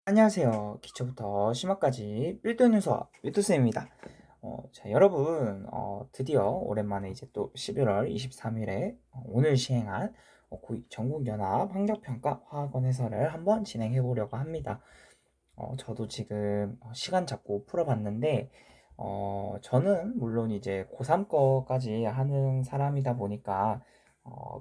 안녕하세요. 기초부터 심화까지 필도는 수업 필도쌤입니다. 자, 여러분, 드디어 오랜만에 이제 또 11월 23일에 오늘 시행한 고2 전국연합 환경평가 화학원 해설을 한번 진행해 보려고 합니다. 저도 지금 시간 잡고 풀어봤는데, 저는 물론 이제 고3 거까지 하는 사람이다 보니까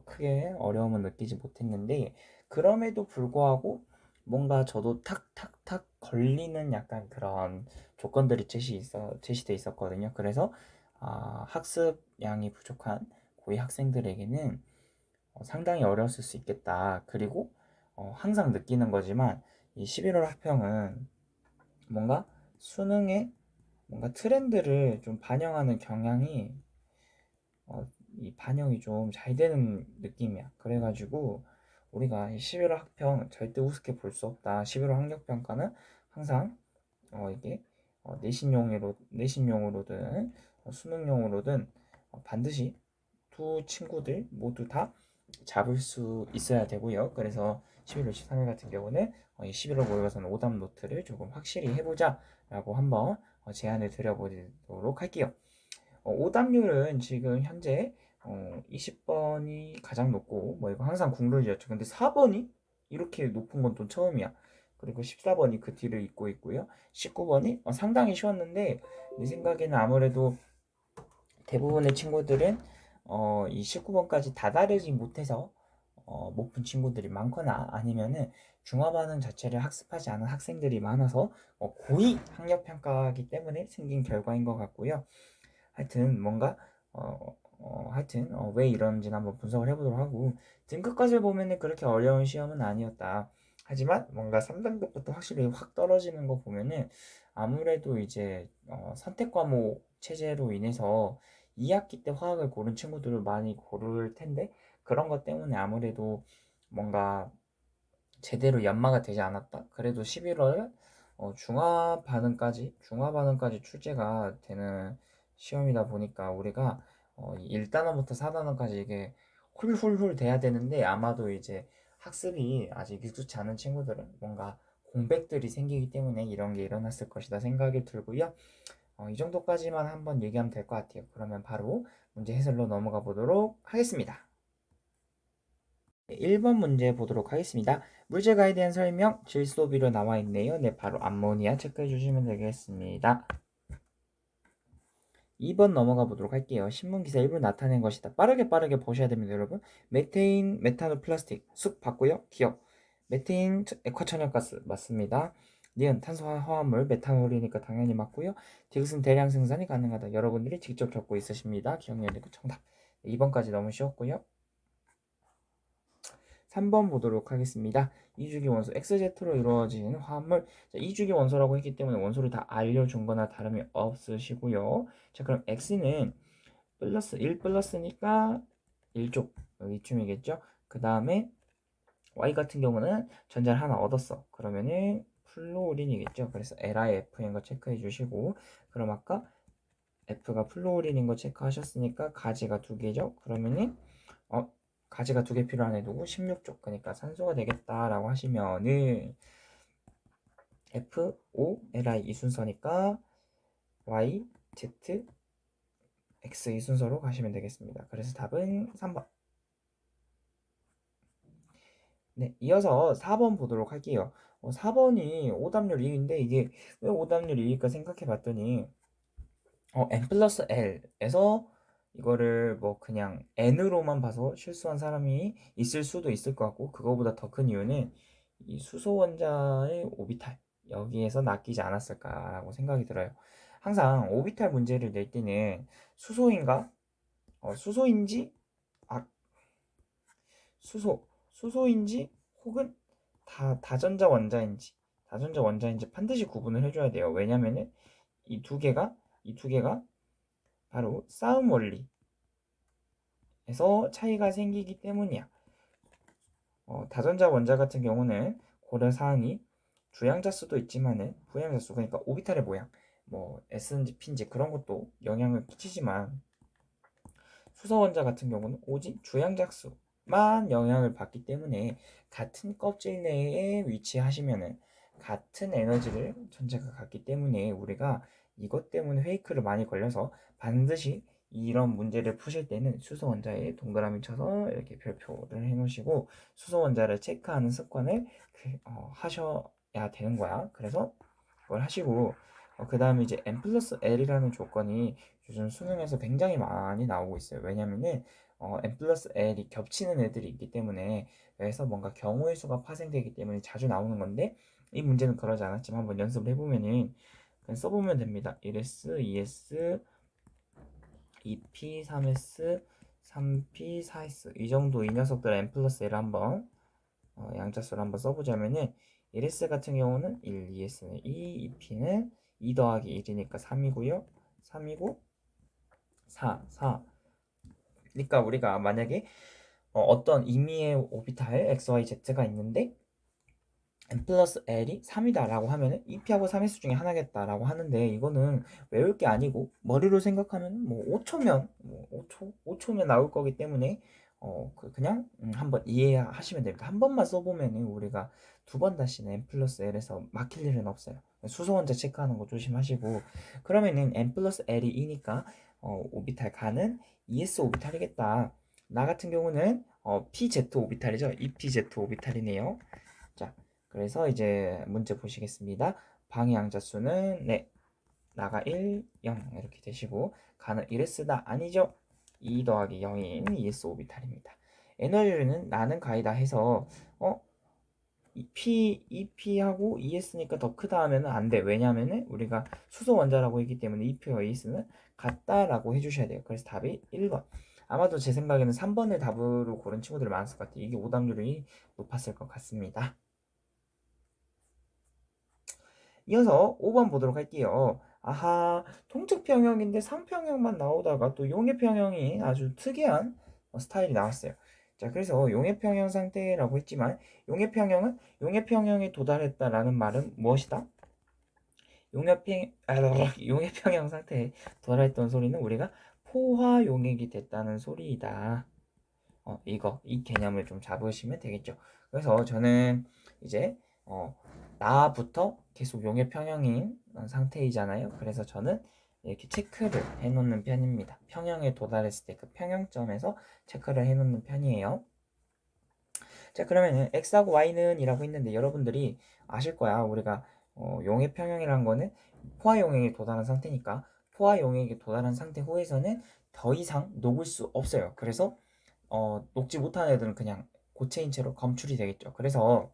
크게 어려움은 느끼지 못했는데, 그럼에도 불구하고 뭔가 저도 탁탁탁 걸리는 약간 그런 조건들이 제시돼 있었거든요. 그래서 학습량이 부족한 고2 학생들에게는 상당히 어려웠을 수 있겠다. 그리고 항상 느끼는 거지만 이 11월 학평은 뭔가 수능의 뭔가 트렌드를 좀 반영하는 경향이 어, 이 반영이 좀 잘 되는 느낌이야. 그래가지고 우리가 이 11월 학평 절대 우습게 볼 수 없다. 11월 학력평가는 항상 이게 내신용으로든 수능용으로든 반드시 두 친구들 모두 다 잡을 수 있어야 되고요. 그래서 11월 13일 같은 경우는 이 11월 모의고사는 오답 노트를 조금 확실히 해보자 라고 한번 제안을 드려보도록 할게요. 오답률은 지금 현재 20번이 가장 높고 뭐 이거 항상 국룰이었죠. 근데 4번이 이렇게 높은 건 또 처음이야. 그리고 14번이 그 뒤를 잇고 있고요. 19번이 상당히 쉬웠는데 내 생각에는 아무래도 대부분의 친구들은 이 19번까지 다다르지 못해서 못 푼 친구들이 많거나 아니면은 중화반응 자체를 학습하지 않은 학생들이 많아서 고의 학력평가이기 때문에 생긴 결과인 것 같고요. 하여튼 뭔가 하여튼 왜 이런지는 한번 분석을 해보도록 하고 등급컷을 보면은 그렇게 어려운 시험은 아니었다. 하지만 뭔가 3등급부터 확실히 확 떨어지는 거 보면은 아무래도 이제 선택 과목 체제로 인해서 2학기 때 화학을 고른 친구들을 많이 고를 텐데 그런 것 때문에 아무래도 뭔가 제대로 연마가 되지 않았다. 그래도 11월 중화 반응까지 출제가 되는 시험이다 보니까 우리가 1단원부터 4단원까지 이게 훌훌훌 돼야 되는데 아마도 이제 학습이 아직 익숙치 않은 친구들은 뭔가 공백들이 생기기 때문에 이런 게 일어났을 것이다 생각이 들고요. 이 정도까지만 한번 얘기하면 될 것 같아요. 그러면 바로 문제 해설로 넘어가 보도록 하겠습니다. 1번 문제 보도록 하겠습니다. 물질가에 대한 설명 질소비로 나와 있네요. 네, 바로 암모니아 체크해 주시면 되겠습니다. 2번 넘어가 보도록 할게요. 신문기사 일부 나타낸 것이다. 빠르게 보셔야 됩니다, 여러분. 메테인, 메탄올, 플라스틱, 쑥 봤고요. 기억. 메테인, 액화천연가스 맞습니다. 니은, 탄소화합물, 메탄올이니까 당연히 맞고요. 디귿은 대량 생산이 가능하다. 여러분들이 직접 적고 있으십니다. 기억력이 정답. 2번까지 너무 쉬웠고요. 3번 보도록 하겠습니다. 이주기 원소 XZ로 이루어진 화합물. 자, 이주기 원소라고 했기 때문에 원소를 다 알려준 거나 다름이 없으시고요. 자, 그럼 X는 플러스 1 플러스니까 1쪽 이쯤이겠죠. 그 다음에 Y 같은 경우는 전자를 하나 얻었어. 그러면은 플로린이겠죠. 그래서 LiF인 거 체크해 주시고 그럼 아까 F가 플로린인 거 체크하셨으니까 가지가 두 개죠. 그러면은 어, 가지가 두 개 필요한 애두고 16쪽 그러니까 산소가 되겠다라고 하시면은 FOLI 이 순서니까 Y, Z, X 이 순서로 가시면 되겠습니다. 그래서 답은 3번. 네, 이어서 4번 보도록 할게요. 4번이 오답률 2인데 이게 왜 오답률 2일까 생각해 봤더니 n 플러스 l에서 이거를 뭐 그냥 n으로만 봐서 실수한 사람이 있을 수도 있을 것 같고 그거보다 더 큰 이유는 이 수소 원자의 오비탈 여기에서 낚이지 않았을까라고 생각이 들어요. 항상 오비탈 문제를 낼 때는 수소인가 수소인지 아 수소인지 혹은 다전자 원자인지 반드시 구분을 해줘야 돼요. 왜냐면은 이 두 개가 바로 싸움 원리에서 차이가 생기기 때문이야. 다전자 원자 같은 경우는 고려 사항이 주양자 수도 있지만은 부양자 수 그러니까 오비탈의 모양, 뭐 S인지 P인지 그런 것도 영향을 끼치지만 수소 원자 같은 경우는 오직 주양자 수만 영향을 받기 때문에 같은 껍질 내에 위치하시면은 같은 에너지를 전자가 갖기 때문에 우리가 이것 때문에 페이크를 많이 걸려서 반드시 이런 문제를 푸실 때는 수소 원자에 동그라미 쳐서 이렇게 별표를 해 놓으시고 수소 원자를 체크하는 습관을 하셔야 되는 거야. 그래서 그걸 하시고 그 다음에 이제 n 플러스 l이라는 조건이 요즘 수능에서 굉장히 많이 나오고 있어요. 왜냐면은 n 플러스 l이 겹치는 애들이 있기 때문에, 그래서 뭔가 경우의 수가 파생되기 때문에 자주 나오는 건데, 이 문제는 그러지 않았지만 한번 연습을 해보면은 그냥 써보면 됩니다. 1s, 2s, 2p, 3s, 3p, 4s 이 정도 이 녀석들 n 플러스 l 한번 양자수를 한번 써보자면은 1s 같은 경우는 1, 2s는 2, 2p는 2 더하기 1이니까 3이고요. 3이고 4, 4. 그러니까 우리가 만약에 어떤 임의의 오비탈 xyz가 있는데 n 플러스 l이 3이다 라고 하면은 2p하고 3s 중에 하나겠다 라고 하는데, 이거는 외울 게 아니고 머리로 생각하면 뭐 5초면 5초면 나올 거기 때문에 그냥 한번 이해하시면 됩니다. 한 번만 써보면은 우리가 두 번 다시는 n 플러스 l에서 막힐 일은 없어요. 수소 원자 체크하는 거 조심하시고, 그러면은 n 플러스 l이 2니까 오비탈 가는 ES 오비탈이겠다. 나 같은 경우는 PZ 오비탈이죠. EPZ 오비탈이네요. 자, 그래서 이제 문제 보시겠습니다. 방의 양자수는 나가 1, 0 이렇게 되시고, 가는 1s다 아니죠? 2 더하기 0인 ES 오비탈입니다. 에너지는 나는 가이다 해서 EP하고 ES니까 더 크다 하면 안 돼. 왜냐면은 우리가 수소 원자라고 했기 때문에 EP와 ES는 같다라고 해주셔야 돼요. 그래서 답이 1번. 아마도 제 생각에는 3번을 답으로 고른 친구들이 많았을 것 같아요. 이게 오답률이 높았을 것 같습니다. 이어서 5번 보도록 할게요. 아하, 동측평형인데 상평형만 나오다가 또 용해평형이 아주 특이한 스타일이 나왔어요. 자, 그래서 용해평형 상태라고 했지만 용해평형에 도달했다라는 말은 무엇이다? 용해평형 상태에 도달했던 소리는 우리가 포화용액이 됐다는 소리이다. 이 개념을 좀 잡으시면 되겠죠. 그래서 저는 이제 나부터 계속 용해 평형인 상태이잖아요. 그래서 저는 이렇게 체크를 해놓는 편입니다. 평형에 도달했을 때 그 평형점에서 체크를 해놓는 편이에요. 자, 그러면은 x하고 y는 이라고 했는데 여러분들이 아실 거야. 우리가 용해 평형이라는 거는 포화 용액에 도달한 상태니까, 포화 용액에 도달한 상태 후에서는 더 이상 녹을 수 없어요. 그래서 녹지 못한 애들은 그냥 고체인 채로 검출이 되겠죠. 그래서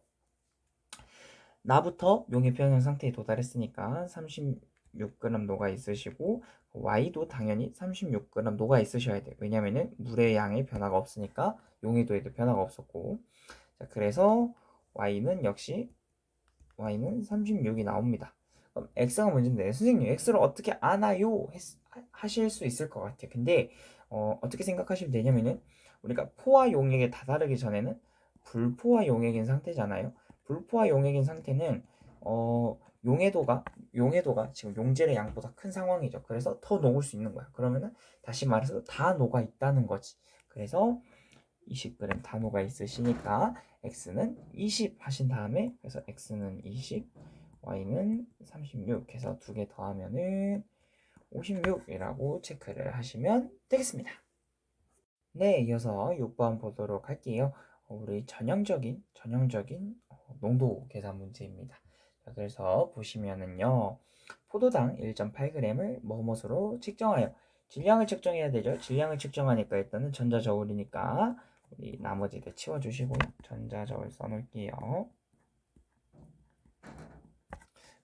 나부터 용해 평형 상태에 도달했으니까 36g 녹아 있으시고, Y도 당연히 36g 녹아 있으셔야 돼요. 왜냐면은 물의 양의 변화가 없으니까 용해도에도 변화가 없었고. 자, 그래서 Y는 36이 나옵니다. 그럼 X가 문제인데, 선생님 X를 어떻게 아나요? 하실 수 있을 것 같아요. 근데 어떻게 생각하시면 되냐면은 우리가 포화 용액에 다다르기 전에는 불포화 용액인 상태잖아요. 불포화 용액인 상태는 용해도가 지금 용질의 양보다 큰 상황이죠. 그래서 더 녹을 수 있는 거야. 그러면은 다시 말해서 다 녹아 있다는 거지. 그래서 20g 다 녹아 있으시니까 x는 20 하신 다음에, 그래서 x는 20, y는 36 해서 두 개 더하면은 56이라고 체크를 하시면 되겠습니다. 네, 이어서 6번 보도록 할게요. 우리 전형적인 농도 계산 문제입니다. 자, 그래서 보시면은요, 포도당 1.8g을 뭐뭇으로 측정하여, 질량을 측정해야 되죠. 질량을 측정하니까 일단은 전자저울이니까 우리 나머지들 치워주시고요. 전자저울 써놓을게요.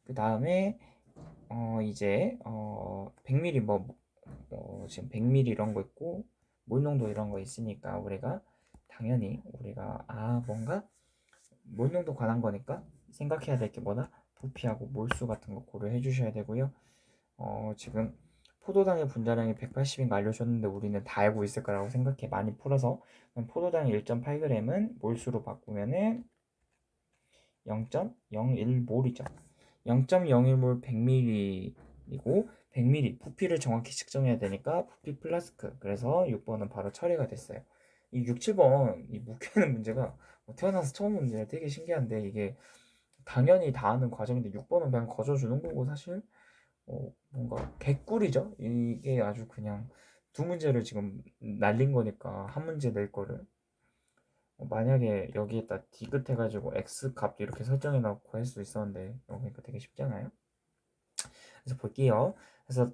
그 다음에 이제 100ml 지금 100ml 이런 거 있고 몰농도 이런 거 있으니까 우리가 당연히 뭔가 몰농도 관한 거니까 생각해야 될 게 뭐다? 부피하고 몰수 같은 거 고려해 주셔야 되고요. 지금 포도당의 분자량이 180인가 알려줬는데 우리는 다 알고 있을 거라고 생각해. 많이 풀어서 포도당 1.8g은 몰수로 바꾸면은 0.01몰이죠. 0.01몰 100ml이고 100ml 부피를 정확히 측정해야 되니까 부피 플라스크. 그래서 6번은 바로 처리가 됐어요. 이 6, 7번 이 묵혀는 문제가 태어나서 처음 문제가 되게 신기한데, 이게 당연히 다 하는 과정인데 6번은 그냥 거저주는 거고 사실 뭔가 개꿀이죠. 이게 아주 그냥 두 문제를 지금 날린 거니까 한 문제 낼 거를 만약에 여기에다 디귿 해가지고 x 값 이렇게 설정해 놓고 할 수 있었는데 여기니까 되게 쉽잖아요. 그래서 볼게요. 그래서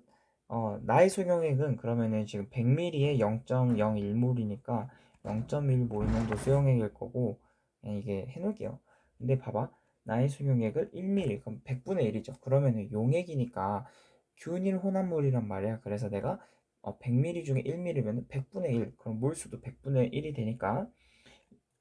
나의 수용액은 그러면은 지금 100ml에 0.01몰이니까 0.1몰 정도 수용액일 거고 그냥 이게 해놓을게요. 근데 봐봐. 나의 수용액을 1ml 그럼 100분의 1이죠. 그러면은 용액이니까 균일 혼합물이란 말이야. 그래서 내가 100ml 중에 1ml면 100분의 1 그럼 몰수도 100분의 1이 되니까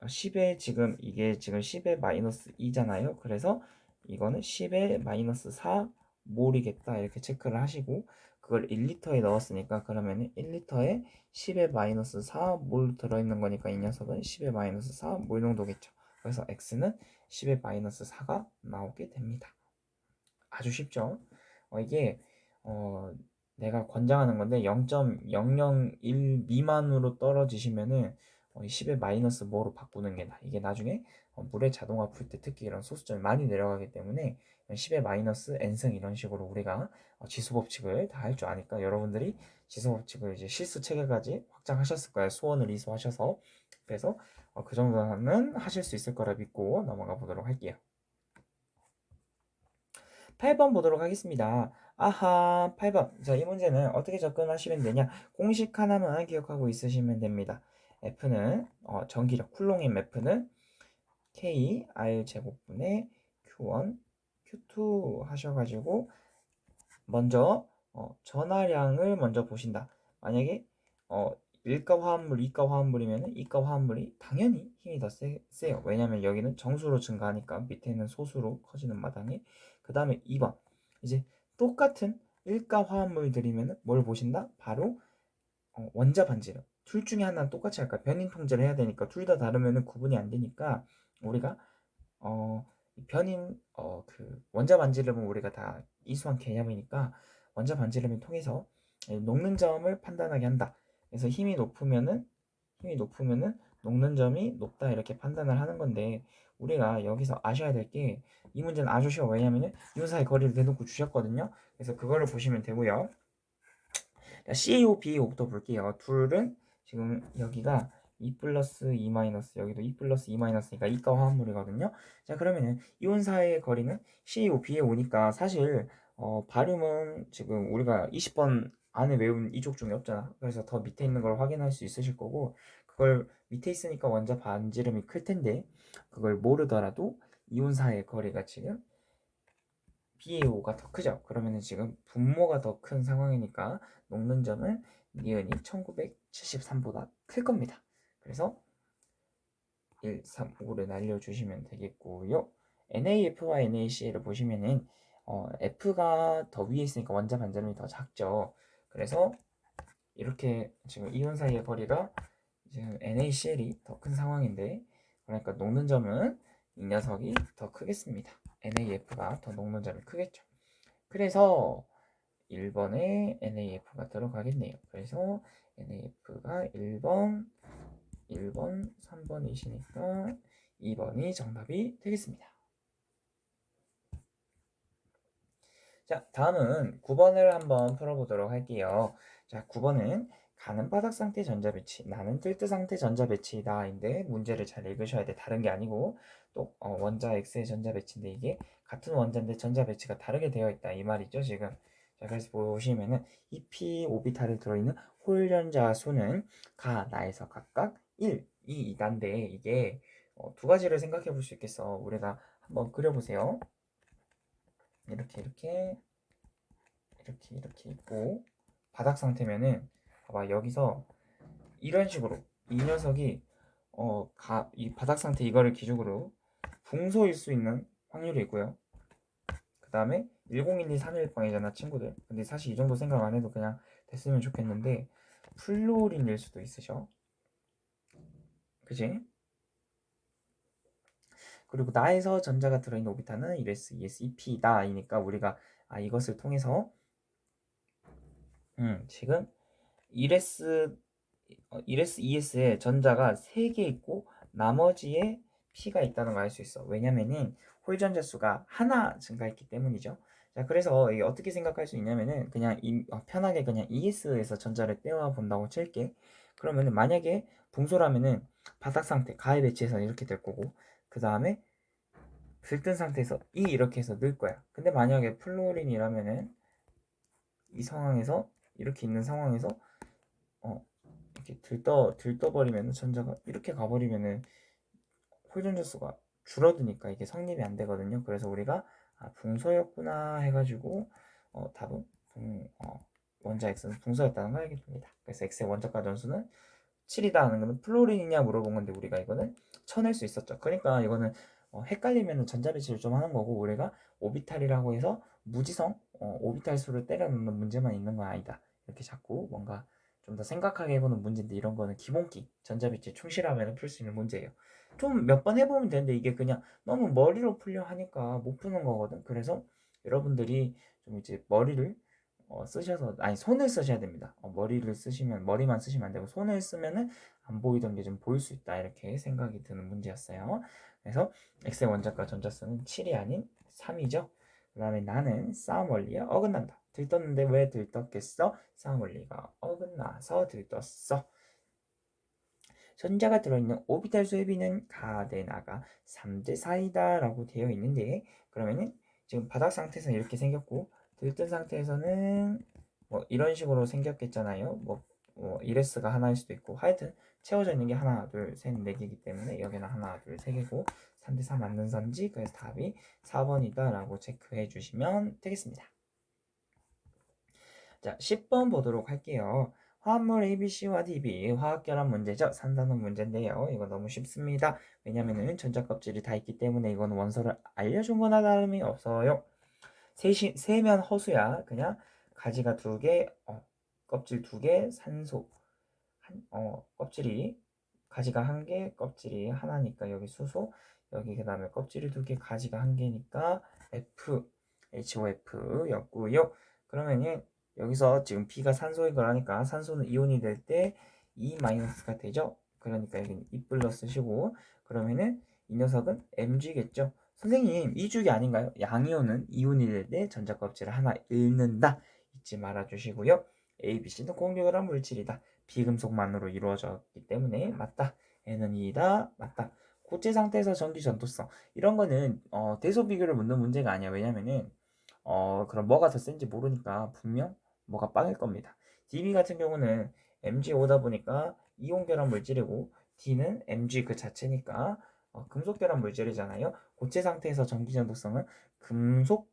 10에 지금 이게 지금 10에 마이너스 2잖아요. 그래서 이거는 10에 마이너스 4 몰이겠다 이렇게 체크를 하시고 그걸 1리터에 넣었으니까 그러면 1리터에 10에 마이너스 4 몰 들어있는 거니까 이 녀석은 10에 마이너스 4 몰 정도겠죠. 그래서 x는 10에 마이너스 4가 나오게 됩니다. 아주 쉽죠. 이게 어, 내가 권장하는 건데 0.001 미만으로 떨어지시면은 10의 마이너스 뭐로 바꾸는 게 이게 나중에 물에 자동화 풀 때 특히 이런 소수점이 많이 내려가기 때문에 10의 마이너스 n승 이런 식으로 우리가 지수 법칙을 다 할 줄 아니까 여러분들이 지수 법칙을 이제 실수 체계까지 확장하셨을 거예요. 수원을 이수하셔서. 그래서 그 정도는 하실 수 있을 거라 믿고 넘어가 보도록 할게요. 8번 보도록 하겠습니다. 아하, 8번. 자, 이 문제는 어떻게 접근하시면 되냐? 공식 하나만 기억하고 있으시면 됩니다. F는 전기력 쿨롱임 F는 K R 제곱분의 Q1 Q2 하셔가지고 먼저 전하량을 먼저 보신다. 만약에 일가 화합물, 이가 화합물이면 이가 화합물이 당연히 힘이 더 세요. 왜냐면 여기는 정수로 증가하니까 밑에는 소수로 커지는 마당에. 그 다음에 2번. 이제 똑같은 일가 화합물들이면 뭘 보신다? 바로 원자 반지름. 둘 중에 하나는 똑같이 할까? 변인 통제를 해야 되니까 둘 다 다르면 구분이 안 되니까 우리가 변인 그 원자 반지름은 우리가 다 이수한 개념이니까 원자 반지름을 통해서 녹는 점을 판단하게 한다. 그래서 힘이 높으면은 녹는 점이 높다 이렇게 판단을 하는 건데 우리가 여기서 아셔야 될 게 이 문제는 아주 쉬워. 왜냐면은 이온사의 거리를 대놓고 주셨거든요. 그래서 그거를 보시면 되고요. CAO, BAO부터 볼게요. 둘은 지금 여기가 2 플러스 2 마이너스 여기도 2 플러스 2 마이너스니까 이가 화합물이거든요. 자 그러면은 이온사의 거리는 CAO, BAO니까 사실 바륨은 지금 우리가 20번 안에 외운 이쪽 중에 없잖아. 그래서 더 밑에 있는 걸 확인할 수 있으실 거고 그걸 밑에 있으니까 원자 반지름이 클 텐데 그걸 모르더라도 이온사의 거리가 지금 BAO가 더 크죠. 그러면은 지금 분모가 더 큰 상황이니까 녹는 점은 니은이 1973보다 클 겁니다. 그래서 1, 3, 5를 날려주시면 되겠고요. NAF와 NaCl을 보시면은 F가 더 위에 있으니까 원자 반지름이 더 작죠. 그래서 이렇게 지금 이온 사이의 거리가 지금 NaCl이 더 큰 상황인데 그러니까 녹는 점은 이 녀석이 더 크겠습니다. NAF가 더 녹는 점이 크겠죠. 그래서 1번에 NAF가 들어가겠네요. 그래서 NAF가 1번, 3번이시니까 2번이 정답이 되겠습니다. 자, 다음은 9번을 한번 풀어보도록 할게요. 자, 9번은 가는 바닥 상태 전자 배치, 나는 뜰트 상태 전자 배치다. 인데 문제를 잘 읽으셔야 돼. 다른 게 아니고 또 원자 X의 전자 배치인데 이게 같은 원자인데 전자 배치가 다르게 되어 있다. 이 말이죠, 지금. 자, 그래서 보시면은 2p 오비탈에 들어있는 홀연자 수는 가, 나에서 각각 1, 2, 2단데 이게 두 가지를 생각해 볼 수 있겠어. 우리가 한번 그려보세요. 이렇게 있고 바닥 상태면은 봐봐 여기서 이런 식으로 이 녀석이 이 바닥 상태 이거를 기준으로 붕소일 수 있는 확률이 있고요. 그 다음에 1012 3일방이잖아 친구들. 근데 사실 이 정도 생각 안 해도 그냥 됐으면 좋겠는데 플루린일 수도 있으셔. 그지? 그리고 나에서 전자가 들어있는 오비타는 1s, 2s, 2p다. 이니까 우리가 이것을 통해서 지금 1s, 1s, 2s에 전자가 3개 있고 나머지에 p가 있다는 걸 알 수 있어. 왜냐면은 홀전자 수가 하나 증가했기 때문이죠. 자, 그래서 이게 어떻게 생각할 수 있냐면은 그냥 편하게 그냥 ES에서 전자를 떼어 본다고 칠게. 그러면은 만약에 붕소라면은 바닥 상태 가해 배치에서 이렇게 될 거고, 그 다음에 들뜬 상태에서 이렇게 해서 늘 거야. 근데 만약에 플로린이라면은 이 상황에서 이렇게 있는 상황에서 이렇게 들떠버리면 전자가 이렇게 가버리면은 홀전자 수가 줄어드니까 이게 성립이 안 되거든요. 그래서 우리가 붕소였구나 해가지고 답은 원자 X는 붕소였다는 걸 알게 됩니다. 그래서 X의 원자가 전수는 7이다 하는 거는 플로린이냐 물어본 건데 우리가 이거는 쳐낼 수 있었죠. 그러니까 이거는 헷갈리면 전자 배치를 좀 하는 거고, 우리가 오비탈이라고 해서 무지성 오비탈 수를 때려 넣는 문제만 있는 건 아니다. 이렇게 자꾸 뭔가 좀 더 생각하게 해보는 문제인데, 이런 거는 기본기 전자 배치에 충실하면 풀 수 있는 문제예요. 좀 몇 번 해보면 되는데 이게 그냥 너무 머리로 풀려 하니까 못 푸는 거거든. 그래서 여러분들이 좀 이제 머리를 쓰셔서, 아니 손을 쓰셔야 됩니다. 머리를 쓰시면, 머리만 쓰시면 안 되고 손을 쓰면은 안 보이던 게 좀 보일 수 있다, 이렇게 생각이 드는 문제였어요. 그래서 X의 원자과 전자수는 7이 아닌 3이죠. 그 다음에 나는 싸움 원리에 어긋난다. 들떴는데 왜 들떴겠어? 싸움 원리가 어긋나서 들떴어. 전자가 들어있는 오비탈 수의 비는 가데나가 3대 4이다 라고 되어 있는데, 그러면은 지금 바닥 상태에서는 이렇게 생겼고 들뜬 상태에서는 뭐 이런 식으로 생겼겠잖아요. 뭐 이레스가 하나일 수도 있고, 하여튼 채워져 있는 게 하나 둘셋네 개이기 때문에 여기는 하나 둘 세 개고 3대 4 맞는 선지, 그래서 답이 4번이다 라고 체크해 주시면 되겠습니다. 자, 10번 보도록 할게요. 화합물 ABC와 DB 화학결합 문제죠. 3단원 문제인데요. 이거 너무 쉽습니다. 왜냐면은 전자 껍질이 다 있기 때문에 이건 원소를 알려준 거나 다름이 없어요. 세면 허수야. 그냥 가지가 2개, 껍질 2개, 산소 껍질이 가지가 1개, 껍질이 하나니까 여기 수소, 여기 그 다음에 껍질이 2개, 가지가 1개니까 F, HOF였고요. 그러면은 여기서 지금 B가 산소인 거라니까 산소는 이온이 될 때 E-가 되죠. 그러니까 여기는 E 플러스 쓰시고, 그러면은 이 녀석은 Mg겠죠. 선생님, 이주기 아닌가요? 양이온은 이온이 될 때 전자 껍질을 하나 잃는다. 잊지 말아 주시고요. A, B, C는 공유결합 물질이다. 비금속만으로 이루어졌기 때문에 맞다. N은 2다. 맞다. 고체 상태에서 전기 전도성. 이런 거는 대소 비교를 묻는 문제가 아니야. 왜냐면은 그럼 뭐가 더 센지 모르니까 분명 뭐가 빵일 겁니다. DB 같은 경우는 MgO다 보니까 이온 결합 물질이고, D는 Mg 그 자체니까 금속 결합 물질이잖아요. 고체 상태에서 전기 전도성은 금속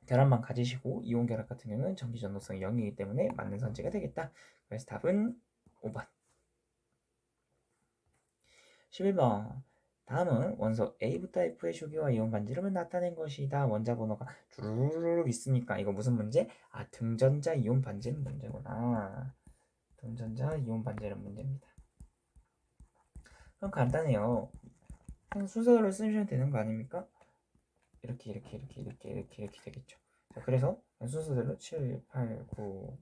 결합만 가지시고, 이온 결합 같은 경우는 전기 전도성이 0이기 때문에 맞는 선지가 되겠다. 그래서 답은 5번. 11번. 다음은 원소 A부터 F의 주기와 이온 반지름을 나타낸 것이다. 원자 번호가 주르륵 있으니까 이거 무슨 문제? 등전자 이온 반지름 문제구나. 등전자 이온 반지름 문제입니다. 그럼 간단해요. 그냥 순서대로 쓰시면 되는 거 아닙니까? 이렇게 되겠죠. 자, 그래서 순서대로 7, 8, 9,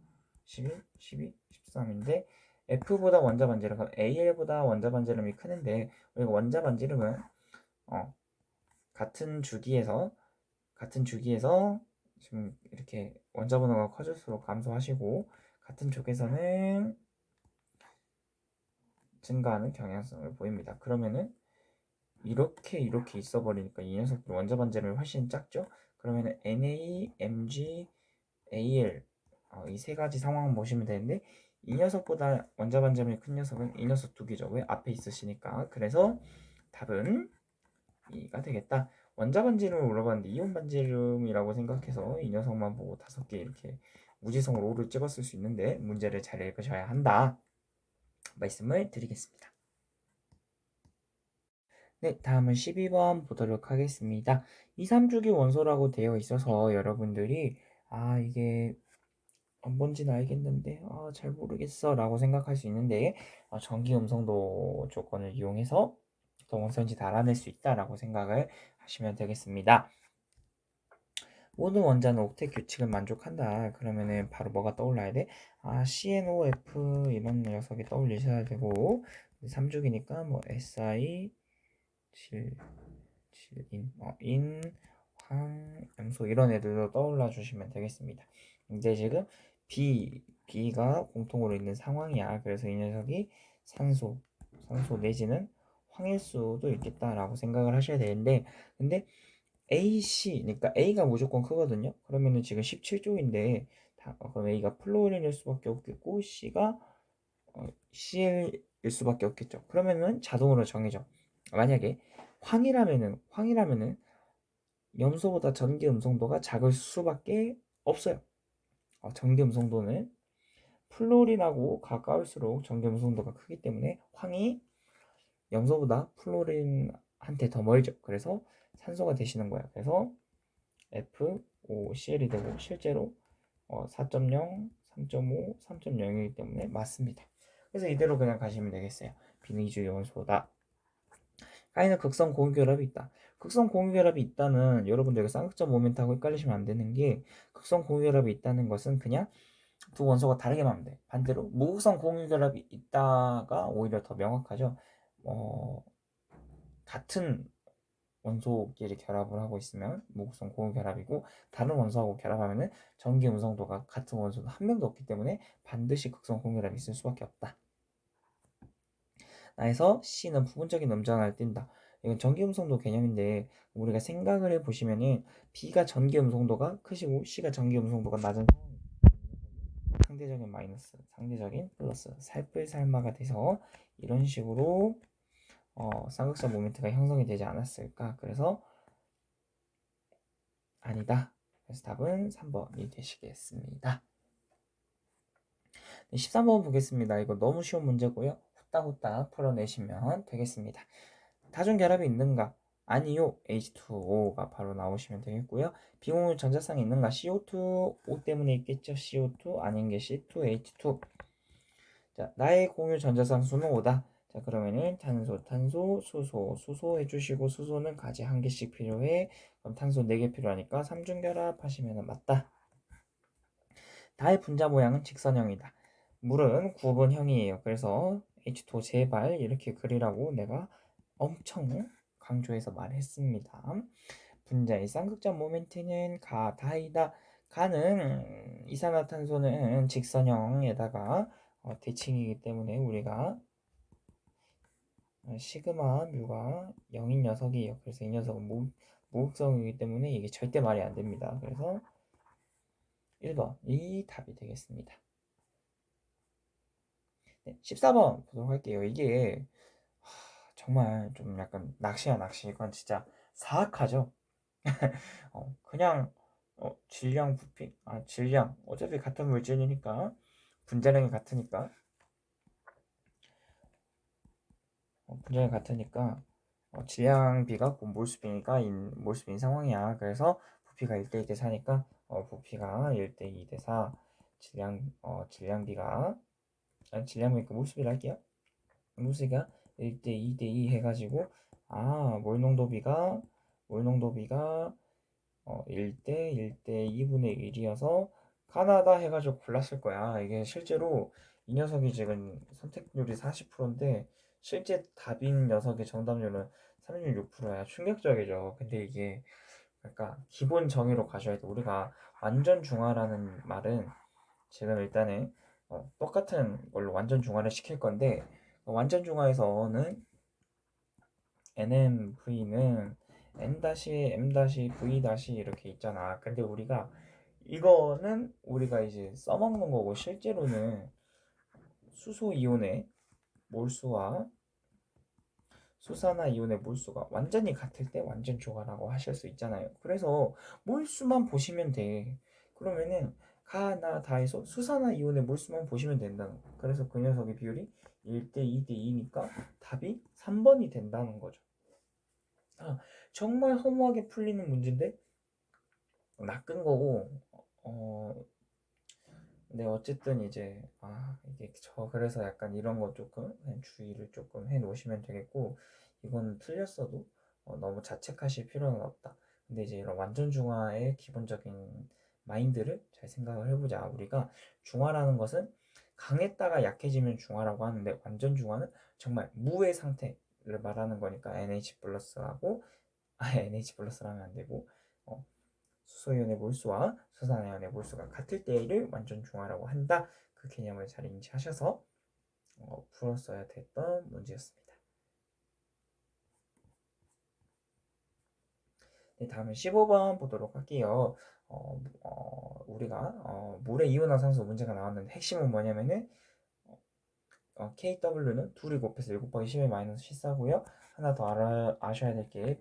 11, 12, 13인데 F보다 원자 반지름, AL보다 원자 반지름이 크는데, 우리가 원자 반지름은 같은 주기에서 지금 이렇게 원자 번호가 커질수록 감소하시고, 같은 쪽에서는 증가하는 경향성을 보입니다. 그러면은 이렇게 있어 버리니까 이 녀석들 원자 반지름이 훨씬 작죠. 그러면은 Na, Mg, Al 이 세 가지 상황을 보시면 되는데, 이 녀석보다 원자 반지름이 큰 녀석은 이 녀석 2개죠. 왜? 앞에 있으시니까. 그래서 답은 2가 되겠다. 원자 반지름을 물어봤는데 이온 반지름이라고 생각해서 이 녀석만 보고 5개 이렇게 무지성으로 5를 찍었을 수 있는데, 문제를 잘 읽으셔야 한다 말씀을 드리겠습니다. 네, 다음은 12번 보도록 하겠습니다. 2, 3주기 원소라고 되어 있어서 여러분들이 이게 뭔지는 알겠는데 잘 모르겠어 라고 생각할 수 있는데, 전기 음성도 조건을 이용해서 어떤 원소인지 다 알아낼 수 있다라고 생각을 하시면 되겠습니다. 모든 원자는 옥텟 규칙을 만족한다. 그러면은 바로 뭐가 떠올라야 돼? CNOF 이런 녀석이 떠올리셔야 되고, 3주기니까 뭐 SI 7 인, 황, 염소 이런 애들도 떠올라 주시면 되겠습니다. 근데 지금 B가 공통으로 있는 상황이야. 그래서 이 녀석이 산소 내지는 황일 수도 있겠다라고 생각을 하셔야 되는데, 근데 AC, 그러니까 A가 무조건 크거든요. 그러면은 지금 17쪽인데, 그럼 A가 플로린일 수밖에 없겠고, C가 CL일 수밖에 없겠죠. 그러면은 자동으로 정해져. 만약에 황이라면은 염소보다 전기 음성도가 작을 수밖에 없어요. 전기 음성도는 플로린하고 가까울수록 전기 음성도가 크기 때문에 황이 염소보다 플로린한테 더 멀죠. 그래서 산소가 되시는 거예요. 그래서 FOCl이 되고 실제로 4.0, 3.5, 3.0이기 때문에 맞습니다. 그래서 이대로 그냥 가시면 되겠어요. B는 이주 요소다. I는 극성 공유결합이 있다. 극성 공유결합이 있다는 여러분들 쌍극점 모멘트하고 헷갈리시면 안 되는 게, 극성 공유결합이 있다는 것은 그냥 두 원소가 다르게 하면 돼. 반대로 무극성 공유결합이 있다가 오히려 더 명확하죠. 같은 원소끼리 결합을 하고 있으면 무극성 공유결합이고, 다른 원소하고 결합하면은 전기 음성도가 같은 원소는 한 명도 없기 때문에 반드시 극성 공유결합이 있을 수밖에 없다. 나에서 C는 부분적인 음전을 띈다. 이건 전기 음성도 개념인데, 우리가 생각을 해보시면은 B가 전기 음성도가 크시고 C가 전기 음성도가 낮은 상대적인 마이너스, 상대적인 플러스, 살뿔살마가 돼서 이런 식으로 쌍극점 모멘트가 형성이 되지 않았을까. 그래서 아니다. 그래서 답은 3번이 되시겠습니다. 13번 보겠습니다. 이거 너무 쉬운 문제고요. 후딱후딱 풀어내시면 되겠습니다. 다중결합이 있는가? 아니요. H2O가 바로 나오시면 되겠고요. 비공유 전자쌍이 있는가? CO2, O 때문에 있겠죠. CO2 아닌 게 C2H2. 자, 나의 공유 전자쌍 수는 5다. 자, 그러면은 탄소, 수소 해주시고, 수소는 가지 한 개씩 필요해. 그럼 탄소 4개 필요하니까 3중결합 하시면 맞다. 다의 분자 모양은 직선형이다. 물은 구분형이에요. 그래서 H2O 제발 이렇게 그리라고 내가 엄청 강조해서 말했습니다. 분자의 쌍극점 모멘트는 다이다. 가는 이산화탄소는 직선형에다가 대칭이기 때문에 우리가 시그마 뮤가 0인 녀석이에요. 그래서 이 녀석은 무극성이기 때문에 이게 절대 말이 안 됩니다. 그래서 1번 이 답이 되겠습니다. 네, 14번 보도록 할게요. 이게 정말 좀 약간 낚시야 낚시. 이건 진짜 사악하죠. 그냥 질량 부피, 질량 어차피 같은 물질이니까 분자량이 같으니까 질량비가 곧 몰수비니까 몰수비인 상황이야. 그래서 부피가 1대 2대 4니까 부피가 1대 2대 4, 질량비가 질량비니까 몰수비를 할게요. 몰수비가 1대 2대 2 해가지고 몰농도비가 1대 1대 2분의 1이어서 가나다 해가지고 골랐을 거야. 이게 실제로 이 녀석이 지금 선택률이 40%인데 실제 답인 녀석의 정답률은 36%야. 충격적이죠. 근데 이게 그러니까 기본 정의로 가셔야 돼. 우리가 완전 중화라는 말은 지금 일단은 똑같은 걸로 완전 중화를 시킬 건데, 완전 중화에서는 NMV는 N-M-V- 이렇게 있잖아. 근데 이거는 우리가 이제 써먹는 거고, 실제로는 수소 이온의 몰수와 수산화 이온의 몰수가 완전히 같을 때 완전 중화라고 하실 수 있잖아요. 그래서 몰수만 보시면 돼. 그러면은 가나 다에서 수산화 이온의 몰수만 보시면 된다는 거. 그래서 그 녀석의 비율이 1대 2대 2니까 답이 3번이 된다는 거죠. 정말 허무하게 풀리는 문제인데 낚은 거고, 근데 어쨌든 이제 이게 그래서 약간 이런 거 조금 주의를 조금 해 놓으시면 되겠고, 이건 틀렸어도 너무 자책하실 필요는 없다. 근데 이제 이런 완전 중화의 기본적인 마인드를 잘 생각을 해보자. 우리가 중화라는 것은 강했다가 약해지면 중화라고 하는데, 완전 중화는 정말 무의 상태를 말하는 거니까 NH 플러스하고 NH 플러스로 하면 안 되고 수소이온의 몰수와 수산화이온의 몰수가 같을 때를 완전 중화라고 한다. 그 개념을 잘 인지하셔서 풀었어야 됐던 문제였습니다. 네, 다음은 15번 보도록 할게요. 우리가 물의 이온화산소 문제가 나왔는데 핵심은 뭐냐면은 KW는 둘이 곱해서 7 곱하기 10의 마이너스 14고요. 하나 더 아셔야 될 게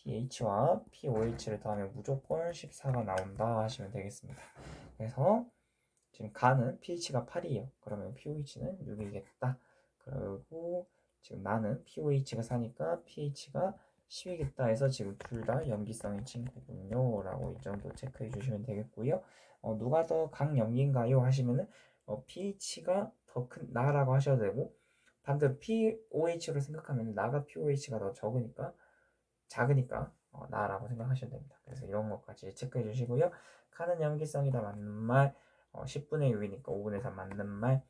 pH와 pOH를 더하면 무조건 14가 나온다 하시면 되겠습니다. 그래서 지금 가는 pH가 8이에요. 그러면 pOH는 6이겠다. 그리고 지금 나는 pOH가 4니까 pH가 10이겠다 해서 지금 둘 다 염기성의 친구군요 라고 이 정도 체크해 주시면 되겠고요. 누가 더 강염기인가요 하시면은 pH가 더 큰 나라고 하셔도 되고, 반대로 pOH로 생각하면 나가 pOH가 더 작으니까 나라고 생각하시면 됩니다. 그래서 이런 것까지 체크해 주시고요. 가는 염기성이다 맞는 말, 10분의 6이니까 5분의 3 맞는 말,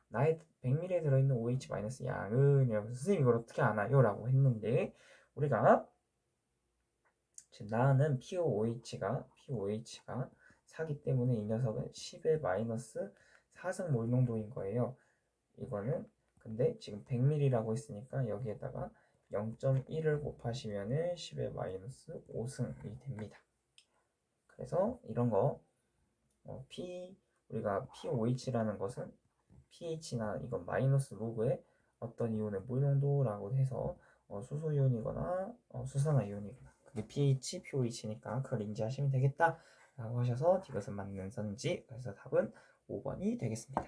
나의 100ml에 들어있는 OH-양은 이러면서 선생님 이걸 어떻게 아나요? 라고 했는데, 우리가 지금 나는 pOH가 4기 때문에 이 녀석은 10의 마이너스 4승 몰 농도인 거예요. 이거는 근데 지금 100ml라고 했으니까 여기에다가 0.1을 곱하시면은 10의 마이너스 5승이 됩니다. 그래서 이런 거 우리가 pOH라는 것은 pH나 이건 마이너스 로그의 어떤 이온의 몰농도라고 해서 수소 이온이거나 수산화 이온이거나 그게 pH, pOH니까 그걸 인지하시면 되겠다 라고 하셔서 이것은 맞는 선지. 그래서 답은 5번이 되겠습니다.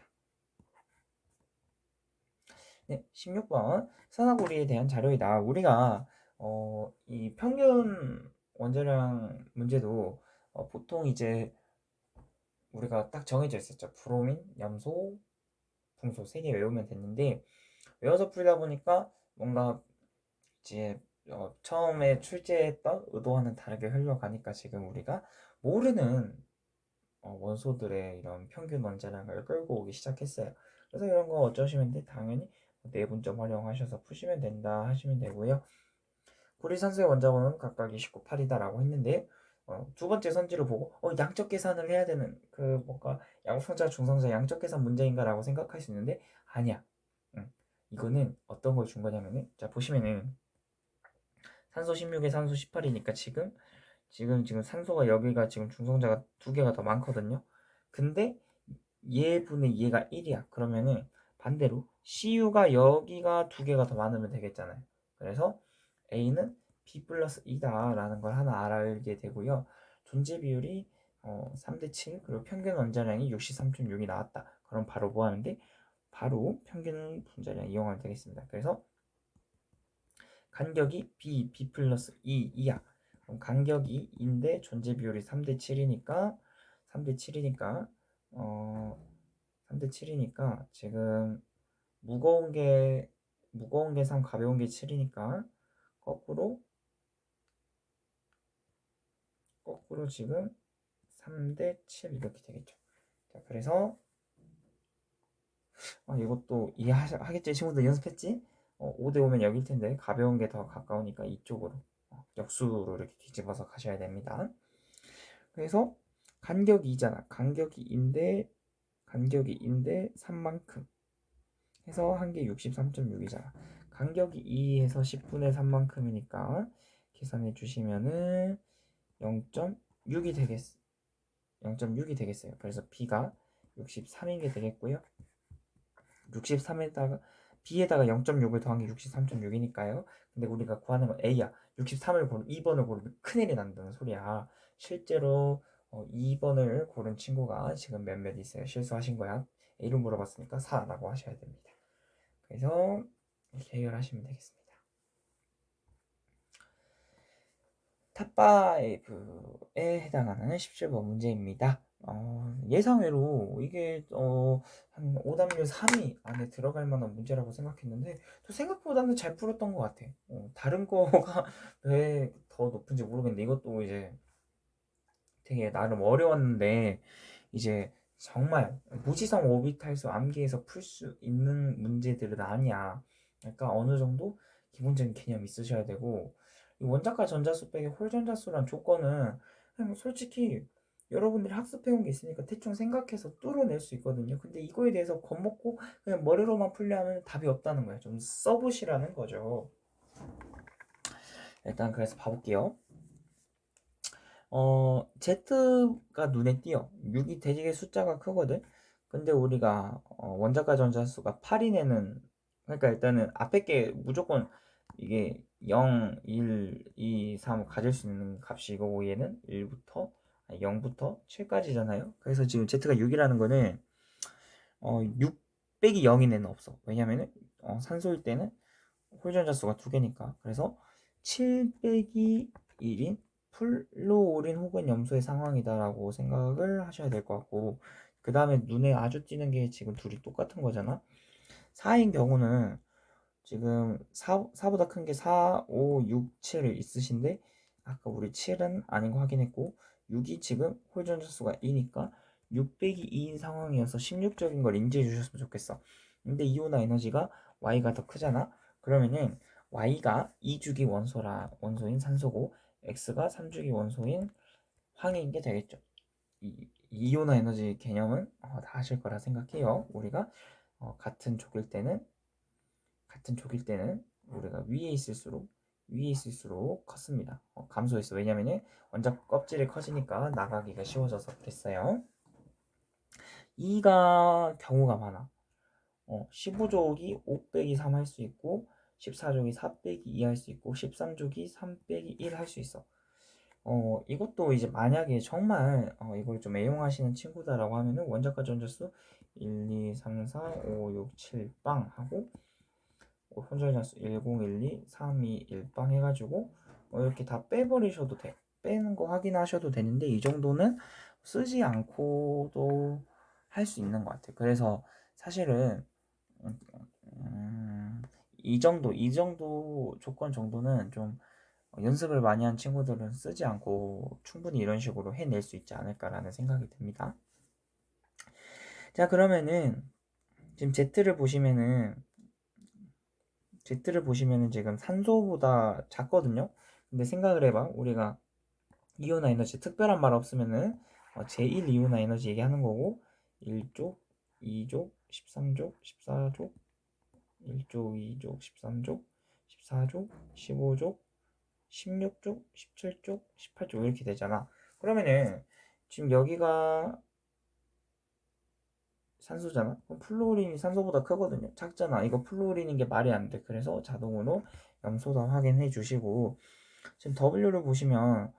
네, 16번 산화구리에 대한 자료이다. 우리가 이 평균 원자량 문제도 보통 이제 우리가 딱 정해져 있었죠. 브로민, 염소, 붕소 3개 외우면 됐는데, 외워서 풀다 보니까 뭔가 이제 처음에 출제했던 의도와는 다르게 흘러가니까 지금 우리가 모르는 원소들의 이런 평균 원자량을 끌고 오기 시작했어요. 그래서 이런 거 어쩌시면 돼? 당연히 내분점 활용하셔서 푸시면 된다 하시면 되고요. 구리산소의 원자번호는 각각 29, 8이다라고 했는데 두 번째 선지를 보고 양적 계산을 해야 되는 그 뭔가 양성자, 중성자 양적 계산 문제인가라고 생각할 수 있는데 아니야. 이거는 어떤 걸 준 거냐면은 자 보시면은 산소 16에 산소 18이니까 지금 산소가 여기가 지금 중성자가 2개가 더 많거든요. 근데 얘분의 얘가 1이야. 그러면은 반대로 CU가 여기가 2개가 더 많으면 되겠잖아요. 그래서 A는 B 플러스 2다 라는 걸 하나 알게 되고요. 존재 비율이 3대 7, 그리고 평균 원자량이 63.6이 나왔다. 그럼 바로 뭐 하는데? 바로 평균 분자량 이용하면 되겠습니다. 그래서 간격이 B 플러스 2야. 그럼 간격이 2인데 존재 비율이 3대 7이니까 3대 7이니까 지금 무거운 게 3, 가벼운 게 7이니까 거꾸로 지금 3대 7 이렇게 되겠죠. 자, 그래서 이것도 이해하겠지? 친구들 연습했지? 5대 5면 여길 텐데 가벼운 게 더 가까우니까 이쪽으로 역수로 이렇게 뒤집어서 가셔야 됩니다. 그래서 간격이 2잖아. 간격이 2인데 3만큼 해서 한 개 63.6이잖아. 간격이 2에서 10분의 3만큼이니까 계산해 주시면은 0.6이 되겠어. 0.6이 되겠어요. 그래서 B가 63인 게 되겠고요. 63에다가 B에다가 0.6을 더한 게 63.6이니까요. 근데 우리가 구하는 건 A야. 63을 고르면 2번을 고르면 큰일이 난다는 소리야. 실제로 2번을 고른 친구가 지금 몇몇 있어요. 실수하신 거야. A를 물어봤으니까 4라고 하셔야 됩니다. 그래서 이렇게 해결하시면 되겠습니다. 탑5에 해당하는 17번 문제입니다. 예상외로 이게 한 오답률 3위 안에 들어갈 만한 문제라고 생각했는데 또 생각보다는 잘 풀었던 것 같아. 다른 거가 왜 더 높은지 모르겠는데 이것도 이제 되게 나름 어려웠는데 이제 정말 무지성 오비탈수 암기해서 풀 수 있는 문제들은 아니야. 그러니까 어느 정도 기본적인 개념 있으셔야 되고, 이 원자과 전자수 빼기 홀전자수란 조건은 그냥 솔직히 여러분들이 학습해온 게 있으니까 대충 생각해서 뚫어낼 수 있거든요. 근데 이거에 대해서 겁먹고 그냥 머리로만 풀려면 답이 없다는 거예요. 좀 써보시라는 거죠. 일단 그래서 봐볼게요. Z가 눈에 띄어. 6이 되게 숫자가 크거든. 근데 우리가 원자과 전자수가 8이 내는, 그러니까 일단은 앞에 게 무조건 이게 0, 1, 2, 3 가질 수 있는 값이고, 얘는 1부터 0부터 7까지잖아요. 그래서 지금 Z가 6이라는 거는 6 빼기 0이 내는 없어. 왜냐면은 산소일 때는 홀전자수가 두 개니까. 그래서 7 빼기 1인 플루오린 혹은 염소의 상황이다라고 생각을 하셔야 될 것 같고, 그 다음에 눈에 아주 띄는 게 지금 둘이 똑같은 거잖아. 4인 경우는 지금 4보다 큰 게 4, 5, 6, 7 있으신데, 아까 우리 7은 아닌 거 확인했고 6이 지금 홀전자수가 2니까 6 빼기 2인 상황이어서 16적인 걸 인지해 주셨으면 좋겠어. 근데 이온화 에너지가 Y가 더 크잖아. 그러면은 Y가 2주기 원소인 산소고 X가 3주기 원소인 황인 게 되겠죠. 이온화 에너지 개념은 다 아실 거라 생각해요. 우리가 같은 족일 때는 우리가 위에 있을수록 컸습니다. 감소했어. 왜냐면은 원자 껍질이 커지니까 나가기가 쉬워져서 그랬어요. 2가 경우가 많아. 15족이 5 빼기 3 할 수 있고 14족이 4 빼기 2 할 수 있고 13족이 3 빼기 1 할 수 있어. 이것도 이제 만약에 정말 이걸 좀 애용하시는 친구다라고 하면은 원자과 전자수 1, 2, 3, 4, 5, 6, 7 빵 하고 혼절자수 10, 12, 3, 2, 1빵 해가지고 이렇게 다 빼버리셔도 돼. 빼는 거 확인하셔도 되는데 이 정도는 쓰지 않고도 할 수 있는 것 같아요. 그래서 사실은 이 정도 조건 정도는 좀 연습을 많이 한 친구들은 쓰지 않고 충분히 이런 식으로 해낼 수 있지 않을까라는 생각이 듭니다. 자, 그러면은 지금 Z를 보시면은 지금 산소보다 작거든요. 근데 생각을 해봐. 우리가 이온화 에너지 특별한 말 없으면은 제1 이온화 에너지 얘기하는 거고 1족, 2족, 13족, 14족, 1족, 2족, 13족, 14족, 15족, 16족, 17족, 18족 이렇게 되잖아. 그러면은 지금 여기가 산소잖아. 그럼 플루오린이 산소보다 크거든요. 작잖아. 이거 플루오린인 게 말이 안 돼. 그래서 자동으로 염소다 확인해 주시고 지금 W를 보시면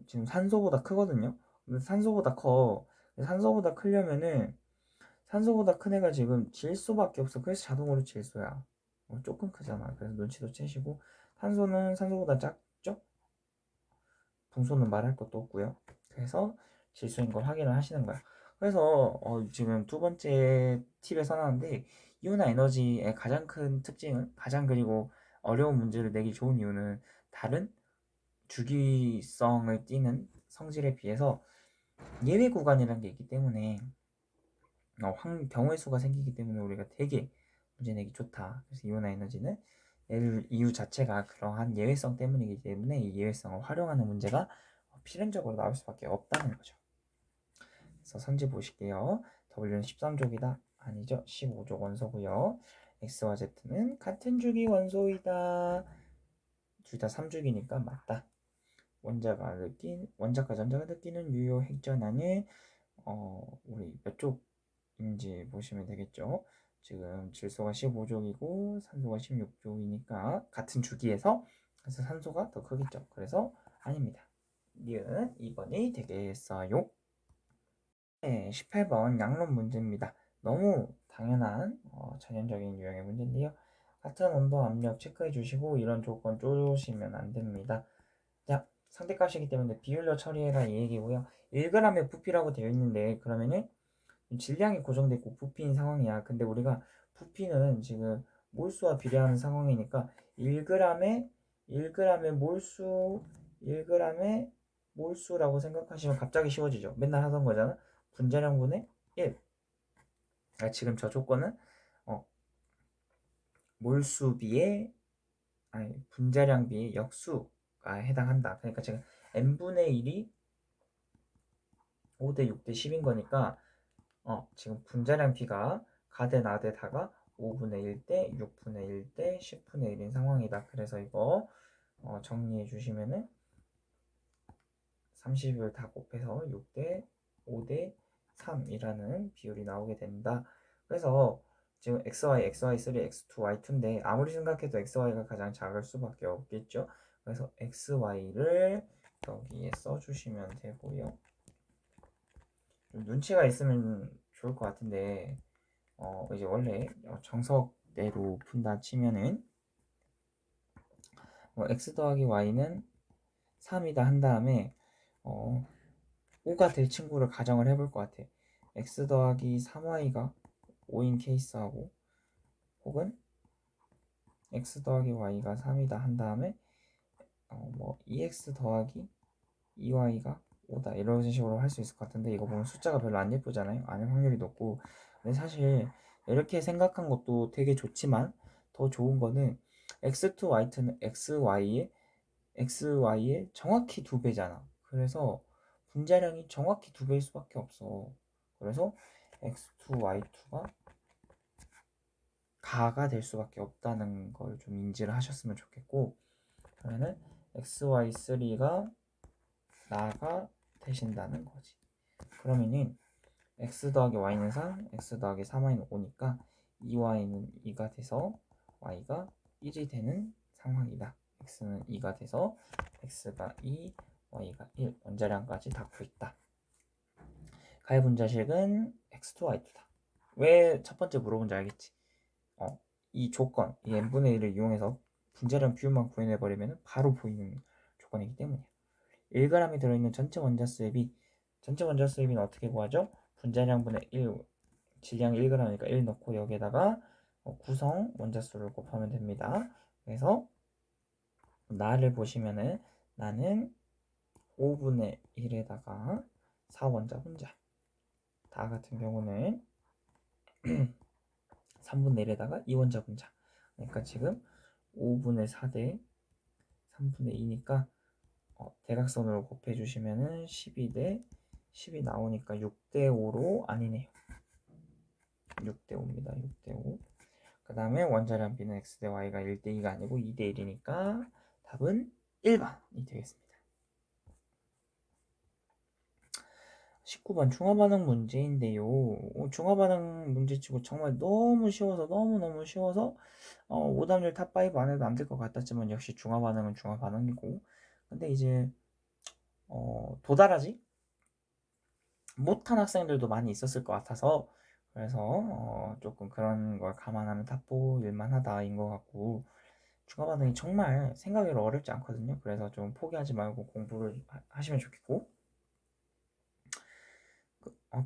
지금 산소보다 크거든요. 근데 산소보다 커. 산소보다 크려면은 산소보다 큰 애가 지금 질소밖에 없어. 그래서 자동으로 질소야. 조금 크잖아. 그래서 눈치도 채시고 탄소는 산소보다 작죠? 붕소는 말할 것도 없고요. 그래서 질소인 걸 확인을 하시는 거야. 그래서 지금 두 번째 팁에서 나왔는데 이온화 에너지의 가장 큰 특징은 그리고 어려운 문제를 내기 좋은 이유는 다른 주기성을 띠는 성질에 비해서 예외 구간이라는 게 있기 때문에 경우의 수가 생기기 때문에 우리가 되게 문제 내기 좋다. 그래서 이온화 에너지는 이유 자체가 그러한 예외성 때문이기 때문에 이 예외성을 활용하는 문제가 필연적으로 나올 수밖에 없다는 거죠. 그래서 선지 보실게요. W는 13족이다. 아니죠. 15족 원소고요. X와 Z는 같은 주기 원소이다. 둘 다 3주기니까 맞다. 원자과 전자가 느끼는 유효 핵전환은 우리 몇 족인지 보시면 되겠죠. 지금 질소가 15족이고 산소가 16족이니까 같은 주기에서 그래서 산소가 더 크겠죠. 그래서 아닙니다. 니은 2번이 되겠어요. 네, 18번 양론 문제입니다. 너무 당연한 전형적인 유형의 문제인데요. 같은 온도 압력 체크해 주시고 이런 조건 쪼시면 안 됩니다. 자, 상대값이기 때문에 비율로 처리해라 이 얘기고요. 1g의 부피라고 되어 있는데 그러면은 질량이 고정돼 있고 부피인 상황이야. 근데 우리가 부피는 지금 몰수와 비례하는 상황이니까 1g의 몰수라고 생각하시면 갑자기 쉬워지죠. 맨날 하던 거잖아. 분자량분의 1. 지금 저 조건은 몰수비의 분자량비의 역수가 해당한다. 그러니까 지금 n분의 1이 5대 6대 10인 거니까 지금 분자량 b가 가대 나대다가 5분의 1 대 6분의 1 대 10분의 1인 상황이다. 그래서 이거 정리해 주시면은 30을 다 곱해서 6대 5대 3이라는 비율이 나오게 된다. 그래서 지금 xy, xy3, x2, y2인데 아무리 생각해도 xy가 가장 작을 수밖에 없겠죠. 그래서 xy를 여기에 써주시면 되고요. 좀 눈치가 있으면 좋을 것 같은데 이제 원래 정석대로 푼다 치면은 x 더하기 y는 3이다 한 다음에 5가 될 친구를 가정을 해볼 것 같아. x 더하기 3y가 5인 케이스하고 혹은 x 더하기 y가 3이다 한 다음에 2x 더하기 2y가 5다 이런 식으로 할 수 있을 것 같은데 이거 보면 숫자가 별로 안 예쁘잖아요. 아닐 확률이 높고. 근데 사실 이렇게 생각한 것도 되게 좋지만 더 좋은 거는 x2, y2는 xy의 정확히 2배잖아. 그래서 분자량이 정확히 2배일 수밖에 없어. 그래서 x2, y2가 가가 될 수밖에 없다는 걸 좀 인지를 하셨으면 좋겠고, 그러면은 xy3가 나가 되신다는 거지. 그러면은 x 더하기 y는 3, x 더하기 3y는 5니까 2y는 2가 돼서 y가 1이 되는 상황이다. x는 2가 돼서 x가 2, y가 1 원자량까지 다 구했다. 가의 분자식은 x2, y2다. 왜 첫 번째 물어본지 알겠지? 이 조건, 이 n분의 1을 이용해서 분자량 비율만 구해내버리면 바로 보이는 조건이기 때문이야. 1g이 들어있는 전체 원자수의 비, 전체 원자수의 비는 어떻게 구하죠? 분자량분의 1, 질량 1g이니까 1 넣고 여기에다가 구성 원자수를 곱하면 됩니다. 그래서 나를 보시면은 나는 5분의 1에다가 4원자 분자, 다 같은 경우는 3분의 1에다가 2원자 분자. 그러니까 지금 5분의 4대 3분의 2니까 대각선으로 곱해주시면은 12대 10이 나오니까 6대 5로 아니네요. 6대 5입니다. 6대 5. 그 다음에 원자량 B는 X 대 Y가 1대 2가 아니고 2대 1이니까 답은 1번이 되겠습니다. 19번 중화반응 문제인데요. 중화반응 문제치고 정말 너무 쉬워서 너무너무 쉬워서 오답률 탑5 안 해도 안 될 것 같았지만 역시 중화반응은 중화반응이고 근데 이제 도달하지 못한 학생들도 많이 있었을 것 같아서 그래서 조금 그런 걸 감안하면 탑4 일만하다인 것 같고 중화반응이 정말 생각외로 어렵지 않거든요. 그래서 좀 포기하지 말고 공부를 하시면 좋겠고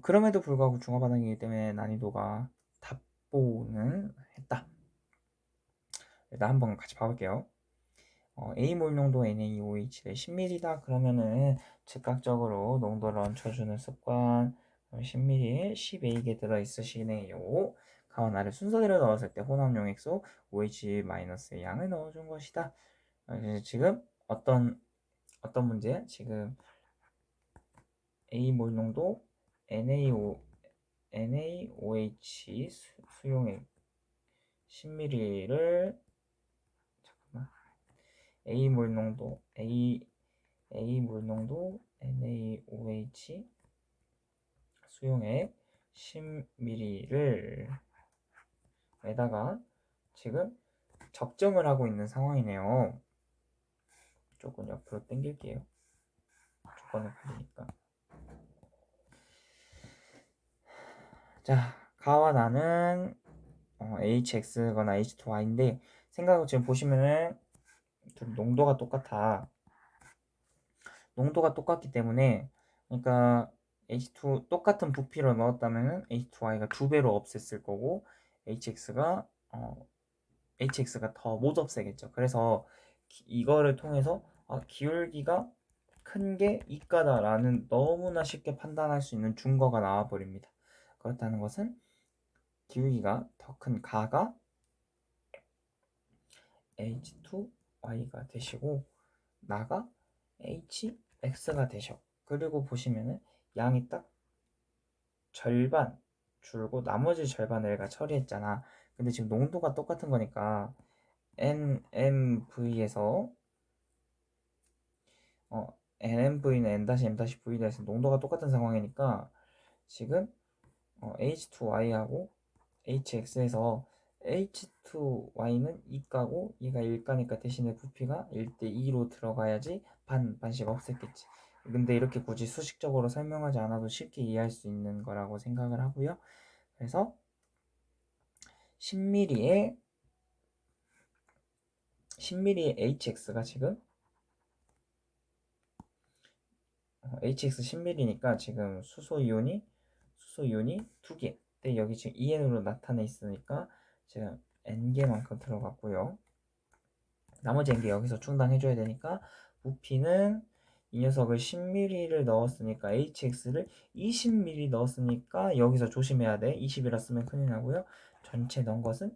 그럼에도 불구하고 중화반응이기 때문에 난이도가 탑4는 했다. 일단 한번 같이 봐볼게요. A 몰 농도 NaOH 대 10ml다 그러면은 즉각적으로 농도를 얹혀주는 습관 10ml에 10A개 들어있으시네요. 가와 나를 순서대로 넣었을 때 혼합용 액소 OH-의 양을 넣어준 것이다. 지금 어떤 문제? 지금 A 몰 농도 NaOH 수용액 10ml를 잠깐만 A 몰 농도 NaOH 수용액 10ml를 에다가 지금 적정을 하고 있는 상황이네요. 조금 옆으로 당길게요. 조건을 가리니까. 자, 가와 나는 HX거나 H2Y인데 생각을 지금 보시면은 농도가 똑같아. 농도가 똑같기 때문에 그러니까 H2 똑같은 부피로 넣었다면 H2Y가 2배로 없앴을 거고 HX가 더 못 없애겠죠. 그래서 이거를 통해서 기울기가 큰 게 이가다라는 너무나 쉽게 판단할 수 있는 증거가 나와 버립니다. 그렇다는 것은 기울기가 더 큰 가가 h2y가 되시고 나가 hx가 되셔. 그리고 보시면은 양이 딱 절반 줄고 나머지 절반을 얘가 처리했잖아. 근데 지금 농도가 똑같은 거니까 NMV에서 NMV는 N-M-V에서 농도가 똑같은 상황이니까 지금 H2Y하고 HX에서 H2Y는 2가고 얘가 1가니까 대신에 부피가 1대2로 들어가야지 반씩 없앴겠지. 근데 이렇게 굳이 수식적으로 설명하지 않아도 쉽게 이해할 수 있는 거라고 생각을 하고요. 그래서 10mm의 HX가 지금 HX 10mm니까 지금 수소이온이 2개. 근데 여기 지금 EN으로 나타내 있으니까 지금 N개만큼 들어갔고요. 나머지 N개 여기서 충당해줘야 되니까 부피는 이 녀석을 10mm를 넣었으니까 HX를 20mm 넣었으니까 여기서 조심해야 돼. 20이라 쓰면 큰일 나고요. 전체 넣은 것은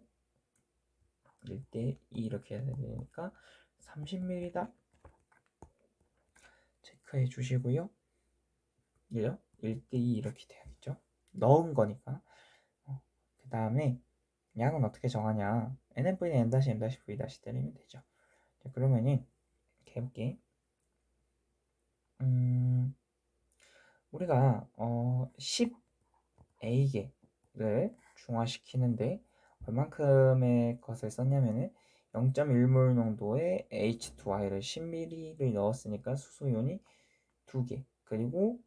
1대2 이렇게 해야 되니까 30mm다. 체크해 주시고요. 1대2 이렇게 돼야겠죠. 넣은 거니까. 그 다음에 양은 어떻게 정하냐. NMV는 N-M-V 때리면 되죠. 자, 그러면은 이렇게 해볼게. 우리가 10A개를 중화시키는데 얼만큼의 것을 썼냐면은 0.1몰 농도의 H2Y를 10ml를 넣었으니까 수소이온이 2개, 그리고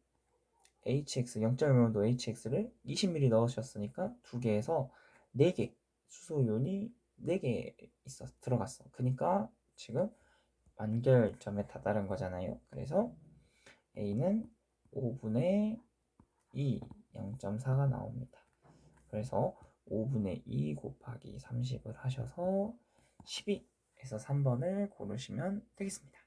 HX 0.1몰도 HX를 20ml 넣으셨으니까 2개에서 4개 수소이온이 4개 들어갔어. 그러니까 지금 완결점에 다다른 거잖아요. 그래서 A는 5분의 2, 0.4가 나옵니다. 그래서 5분의 2 곱하기 30을 하셔서 12에서 3번을 고르시면 되겠습니다.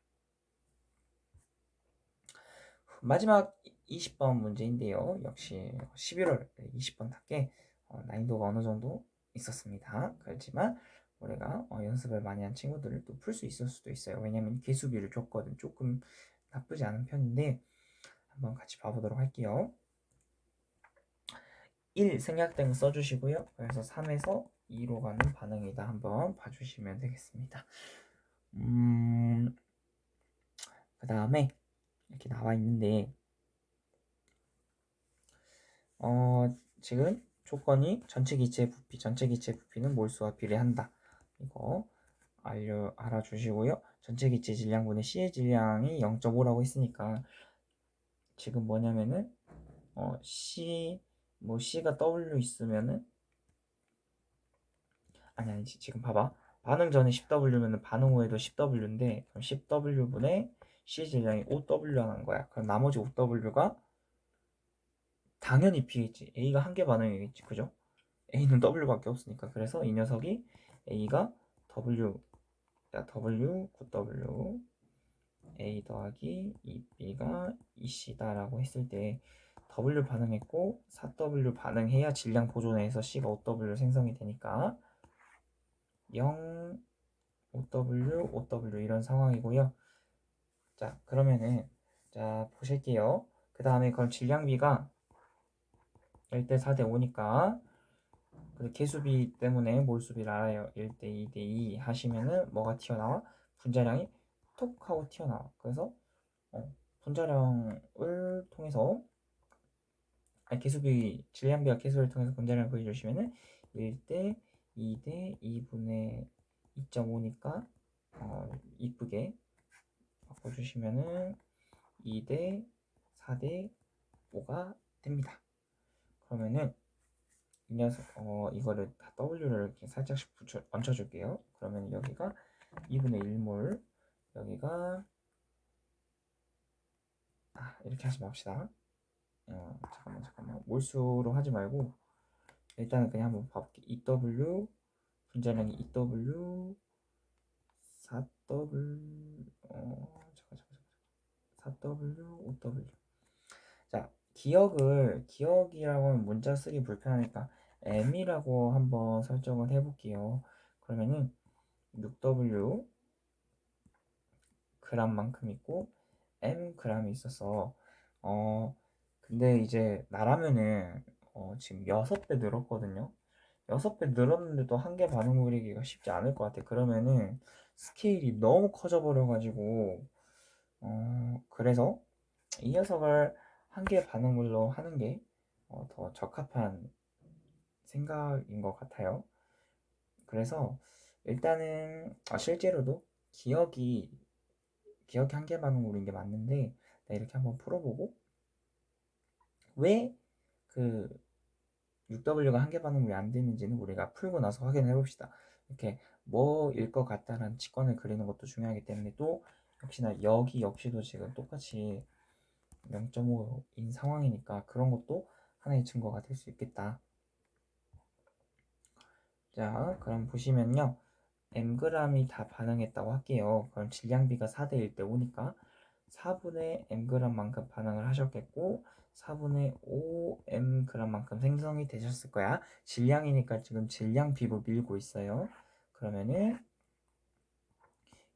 마지막 20번 문제인데요. 역시 11월 20번답게 난이도가 어느 정도 있었습니다. 그렇지만 우리가 연습을 많이 한 친구들을 또 풀 수 있을 수도 있어요. 왜냐면 개수비를 줬거든. 조금 나쁘지 않은 편인데 한번 같이 봐보도록 할게요. 1 생략된 거 써주시고요. 그래서 3에서 2로 가는 반응이다. 한번 봐주시면 되겠습니다. 그 다음에 이렇게 나와 있는데 지금 조건이 전체 기체의 부피는 몰수와 비례한다. 이거 알아주시고요. 전체 기체 질량분의 C의 질량이 0.5라고 했으니까 지금 뭐냐면은 C가 W 있으면은 아니지, 지금 봐봐. 반응 전에 10W면은 반응 후에도 10W인데 그럼 10W분의 C 질량이 5W 하는 거야. 그럼 나머지 5W가 당연히 B겠지. A가 한 개 반응이겠지. 그죠? A는 W밖에 없으니까. 그래서 이 녀석이 A가 W 9W A 더하기 2B가 2C다 라고 했을 때 W 반응했고 4W 반응해야 질량 보존해서 C가 5W 생성이 되니까 0, 5W 이런 상황이고요. 자, 그러면은 자 보실게요. 그 다음에 그럼 질량비가 1대 4대 5니까 그 개수비 때문에 몰수비를 알아요. 1대 2대 2 하시면은 뭐가 튀어나와? 분자량이 톡 하고 튀어나와. 그래서 분자량을 통해서 개수비 질량비와 개수를 통해서 분자량을 구해주시면은 1대 2대 2분의 2.5니까 이쁘게 바꿔주시면은 2대 4대 5가 됩니다. 그러면은 이 녀석 이거를 다 W를 이렇게 살짝씩 얹혀줄게요. 그러면 여기가 2분의 1몰, 여기가 이렇게 하지 맙시다. 잠깐만 몰수로 하지 말고 일단은 그냥 한번 봐볼게. 2W 분자량이 2W 4W 4W 5W. 자, 기억이라고 하면 문자 쓰기 불편하니까 M이라고 한번 설정을 해볼게요. 그러면은 6W g만큼 있고 M g이 있어서 근데 이제 나라면은 지금 6배 늘었거든요. 6배 늘었는데도 한 개 반응 그리기가 쉽지 않을 것 같아. 그러면은 스케일이 너무 커져 버려가지고 그래서 이 녀석을 한 개 반응물로 하는 게 더 적합한 생각인 것 같아요. 그래서 일단은 실제로도 기억이 한 개 반응물인 게 맞는데 이렇게 한번 풀어보고 왜 그 6W가 한 개 반응물이 안 되는지는 우리가 풀고 나서 확인해 봅시다. 이렇게 뭐일 것 같다라는 직관을 그리는 것도 중요하기 때문에 또 역시나 여기 역시도 지금 똑같이 0.5인 상황이니까 그런 것도 하나의 증거가 될 수 있겠다. 자, 그럼 보시면요. mg이 다 반응했다고 할게요. 그럼 질량비가 4대 1대 5니까 4분의 mg만큼 반응을 하셨겠고 4분의 5mg만큼 생성이 되셨을 거야. 질량이니까 지금 질량비로 밀고 있어요. 그러면은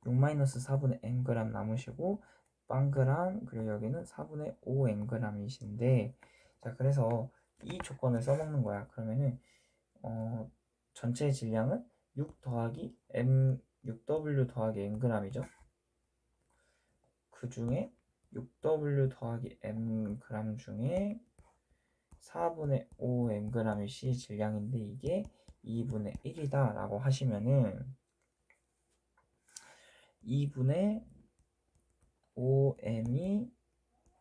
6-4분의 mg 남으시고 빵그람 그리고 여기는 4분의 5mg이신데 자 그래서 이 조건을 써먹는 거야. 그러면은 전체 질량은 6 더하기 m 6w 더하기 mg이죠. 그 중에 6w 더하기 mg 중에 4분의 5mg이 C 질량인데 이게 2분의 1이다 라고 하시면은 2분의 5m이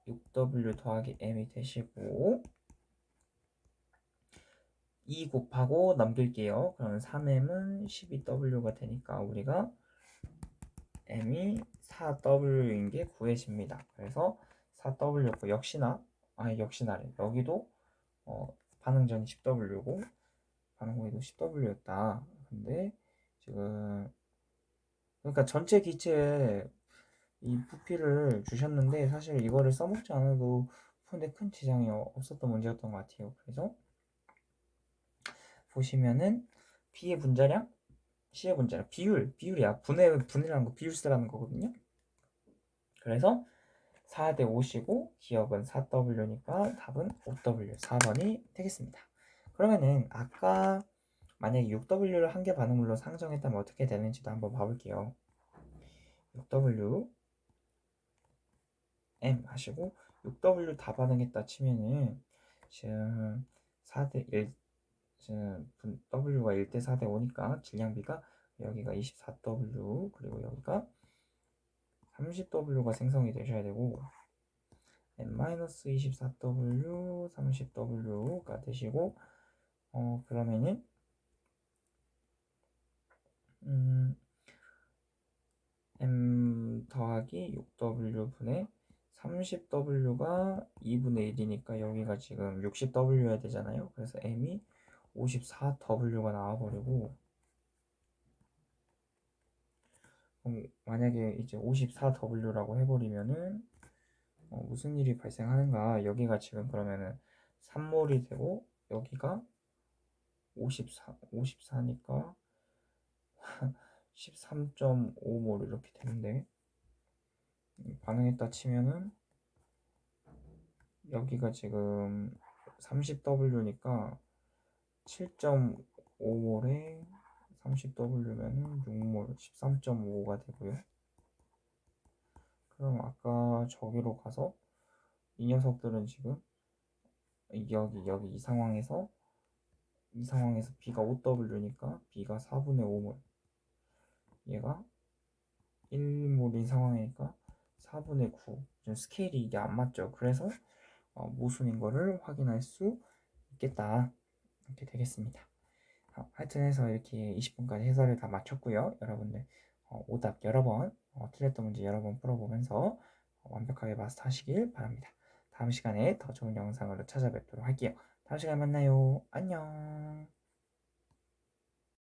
6w 더하기 m이 되시고 2 곱하고 넘길게요. 그러면 3m은 12w가 되니까 우리가 m이 4w인 게 구해집니다. 그래서 4w고 역시나 역시나래. 여기도 반응 전이 10w고 반응 후에도 10w였다. 근데 지금 그러니까 전체 기체에 이 부피를 주셨는데 사실 이거를 써먹지 않아도 푸는데 큰 지장이 없었던 문제였던 것 같아요. 그래서 보시면은 B의 분자량, C의 분자량, 비율이야. 분해라는 거 비율수라는 거거든요. 그래서 4대 5시고 기억은 4W니까 답은 5W 4번이 되겠습니다. 그러면은 아까 만약에 6W를 한 개 반응물로 상정했다면 어떻게 되는지도 한번 봐볼게요. 6W M 하시고 6W 다 반응했다 치면은 지금 4대 1 지금 W가 1대 4대 5니까 질량비가 여기가 24W 그리고 여기가 30W가 생성이 되셔야 되고 n-24W 30W가 되시고 그러면은 m 더하기 6W 분의 30W가 2분의 1이니까 여기가 지금 60W여야 되잖아요. 그래서 m이 54W가 나와버리고 만약에 이제 54W라고 해버리면은 무슨 일이 발생하는가 여기가 지금 그러면은 3몰이 되고 여기가 54니까 13.5몰 이렇게 되는데 반응했다 치면은 여기가 지금 30W니까 7.5몰에 30W면은 6몰 13.5가 되고요. 그럼 아까 저기로 가서 이 녀석들은 지금 여기 이 상황에서 B가 5W니까 B가 4분의 5몰 얘가 1몰인 상황이니까 4분의 9 지금 스케일이 이게 안 맞죠. 그래서 모순인 거를 확인할 수 있겠다 이렇게 되겠습니다. 하여튼 해서 이렇게 20분까지 해설을 다 마쳤고요. 여러분들 오답 여러 번 틀렸던 문제 여러 번 풀어보면서 완벽하게 마스터하시길 바랍니다. 다음 시간에 더 좋은 영상으로 찾아뵙도록 할게요. 다음 시간에 만나요. 안녕.